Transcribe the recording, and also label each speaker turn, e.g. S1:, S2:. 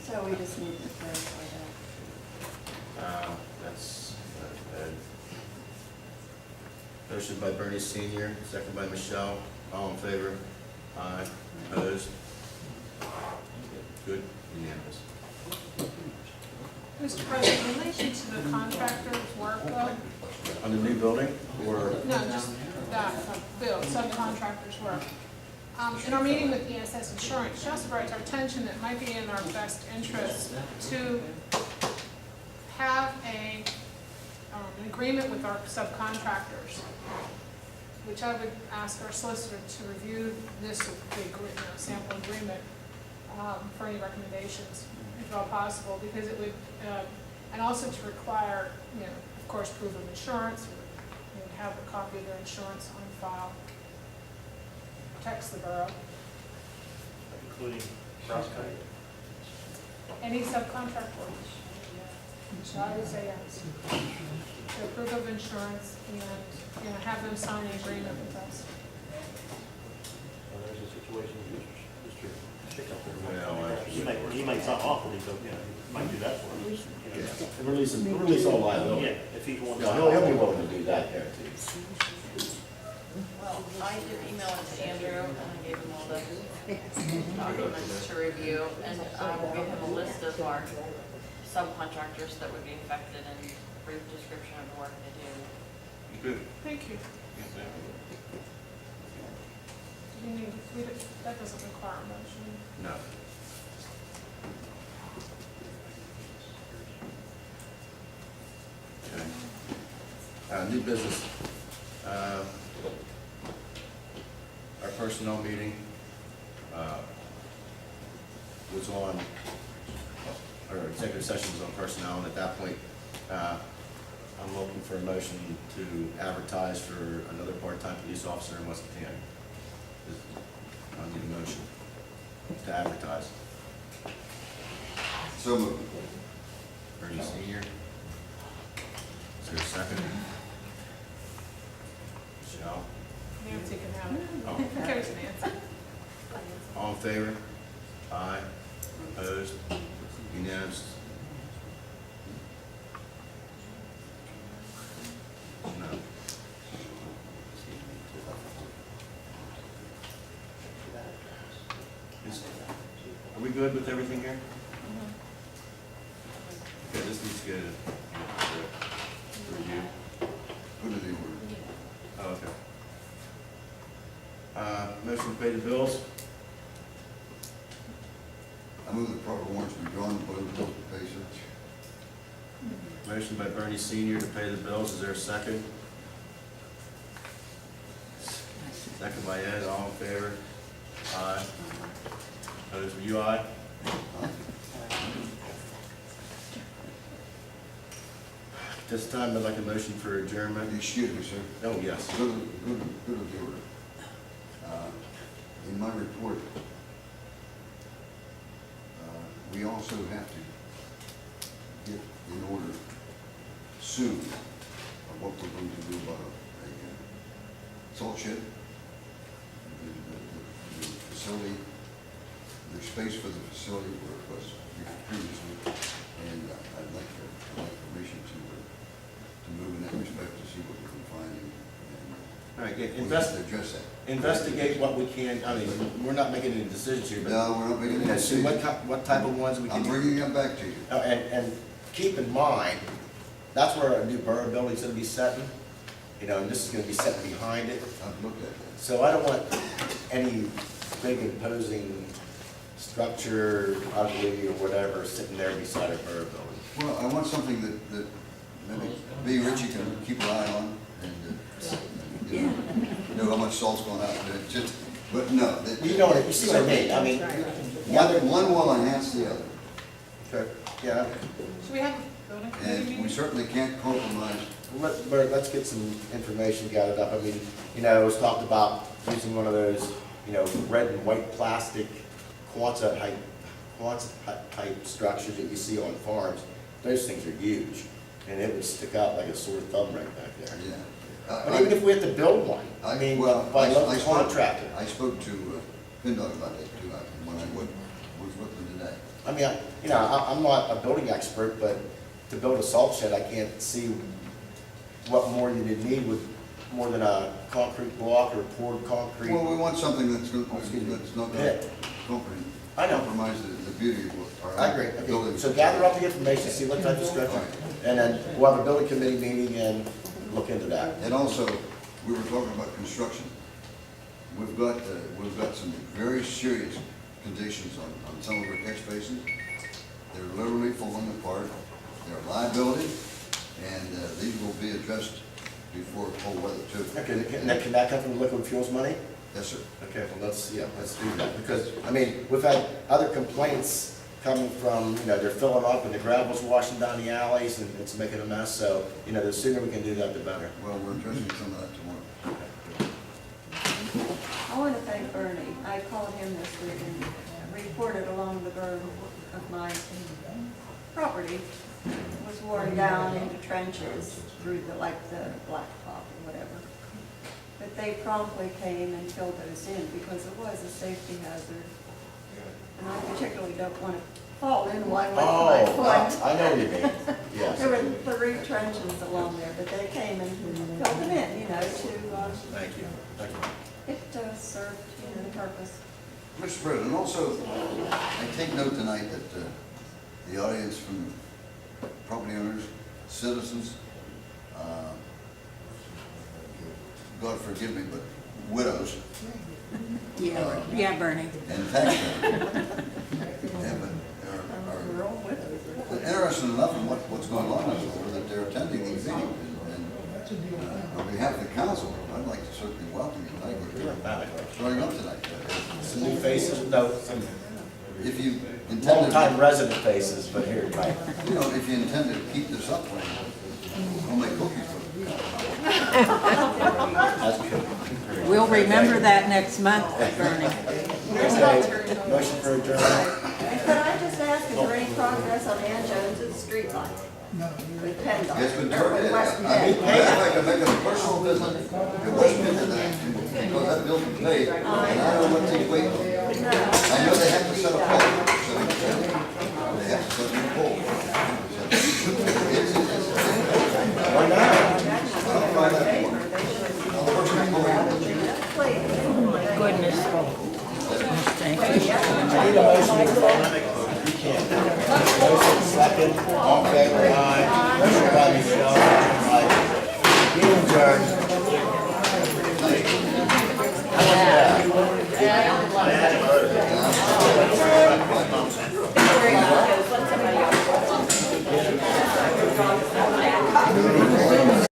S1: So we just need to clarify that.
S2: That's bad. Motion by Bernie Senior, second by Michelle. All in favor? Aye. Opposed? Good, unanimous.
S3: Mr. President, in relation to the contractor's work,
S2: On the new building, or?
S3: no, just that, bill, subcontractor's work. In our meeting with ESS Insurance, she also brought to our attention that it might be in our best interest to have an agreement with our subcontractors, which I would ask our solicitor to review this sample agreement for any recommendations, if at all possible, because it would, and also to require, of course, proof of insurance, have a copy of their insurance on file. Protects the borough.
S4: Including cross-cutting?
S3: Any subcontract work. So I would say yes. So proof of insurance and, have them sign an agreement with us.
S4: Well, there's a situation with Mr. Hiccup
S2: Well,
S4: there. He might sign off, but he might do that for us.
S2: Yeah. Release all liability.
S4: Yeah, if he's one.
S2: No, he'll be willing to do that there too.
S5: Well, I did email it to Andrew, and I gave him all the documents to review, and I will give him a list of our subcontractors that would be affected and brief description of the work they do.
S2: Good.
S3: Thank you. That doesn't require a motion.
S2: No. Okay. New business. Our personnel meeting was on, our executive session was on personnel, and at that point, I'm looking for a motion to advertise for another part-time police officer in West Canton. I need a motion to advertise.
S6: So moved.
S2: Bernie Senior. Is there a second? Michelle?
S3: Nancy can have it.
S2: Oh.
S3: There's Nancy.
S2: All in favor? Aye. Opposed? Unanimous? No. Are we good with everything here? Okay, this needs to go to review.
S6: Go to the order.
S2: Oh, okay. Motion to pay the bills?
S6: I move the proper warrants be drawn, below the bills to pay such.
S2: Motion by Bernie Senior to pay the bills, is there a second? Second by Ed, all in favor? Aye. Opposed, were you aye? This time, I'd like a motion for adjournment.
S6: Excuse me, sir.
S2: Oh, yes.
S6: Go to the order. In my report, we also have to get in order soon of what we're going to do about a salt shed. The facility, the space for the facility where it was previously, and I'd like permission to move in that respect to see what we can find and
S2: All right, yeah,
S6: we have to address that.
S2: investigate what we can, I mean, we're not making any decisions here, but
S6: No, we're not making any
S2: see what
S6: decisions.
S2: what type of ones we
S6: I'm
S2: can.
S6: bringing them back to you.
S2: And keep in mind, that's where our new borough building's gonna be setting, and this is gonna be set behind it.
S6: I've looked at that.
S2: So I don't want any big imposing structure, ugly or whatever, sitting there beside our borough building.
S6: Well, I want something that maybe B. Richie can keep an eye on and know how much salt's going out of it. Just, but no.
S2: You know what, you see what I mean, I mean,
S6: One will enhance the other.
S2: okay, yeah,
S3: Should we have a building committee
S6: And we
S3: meeting?
S6: certainly can't compromise.
S2: let's get some information gathered up. I mean, it was talked about using one of those, red and white plastic Quonset type structures that you see on farms. Those things are huge, and it would stick out like a sore thumb right back there.
S6: Yeah.
S2: But even if we have to build one, I mean, by a local contractor.
S6: I spoke to PennDOT about that too, when I was with them today.
S2: I mean, I'm not a building expert, but to build a salt shed, I can't see what more you would need with more than a concrete block or poured concrete.
S6: Well, we want something that's
S2: Excuse me.
S6: not
S2: Yeah.
S6: gonna
S2: I know.
S6: compromise the beauty of what our
S2: I agree.
S6: building.
S2: Okay, so gather up the information, see what type of structure, and then we'll have a building committee meeting and look into that.
S6: And also, we were talking about construction. We've got some very serious conditions on some of our catch basins. They're literally falling apart. They're a liability, and these will be addressed before cold weather too.
S2: Okay, can that come from the liquid fuels money?
S6: Yes, sir.
S2: Okay, well, let's do that, because, I mean, we've had other complaints coming from, they're filling up and the gravel's washing down the alleys and it's making a mess, so, the sooner we can do that, the better.
S6: Well, we're addressing some of that tomorrow.
S1: I want to thank Bernie. I called him this week and reported along the berm of my property was worn down into trenches through the blacktop or whatever. But they promptly came and filled those in because it was a safety hazard. And I particularly don't want to fall in one with my
S2: Oh,
S1: foot.
S2: I know what you mean, yes.
S1: There were 3 trenches along there, but they came and filled them in, to,
S2: Thank you.
S1: it served, the purpose.
S6: Mr. President, also, I take note tonight that the audience from property owners, citizens, God forgive me, but widows,
S7: Yeah, Bernie.
S6: and taxpayers
S1: We're all with it.
S6: are interested enough in what's going on in Florida that they're attending these meetings. And on behalf of the council, I'd like to certainly welcome you tonight. We're starting up tonight.
S2: Some new faces, no, some
S6: If you intend
S2: long-time
S6: to,
S2: resident faces, but here tonight.
S6: if you intend to keep this up, we'll make cookies for you.
S2: That's good.
S7: We'll remember that next month, Bernie.
S2: Okay, motion for adjournment.
S1: Could I just ask, is there any progress on Ann Jones's street light? With PennDOT?
S6: It's been
S1: Or with
S6: turned,
S1: West
S6: I mean,
S1: Penn?
S6: if I could make a personal visit, to West Penn today, because that bill was paid, and I don't know what they wait for.
S1: No.
S6: I know they have to set a pole, so they have to set a pole.
S2: Why not?
S6: I'll find out more. I'll personally pull it.
S1: Please.
S7: Goodness. Thank you.
S2: I need a motion. You can't. Motion second, all in favor, aye. Motion by Michelle, second by Dean adjourned.
S5: Let somebody else.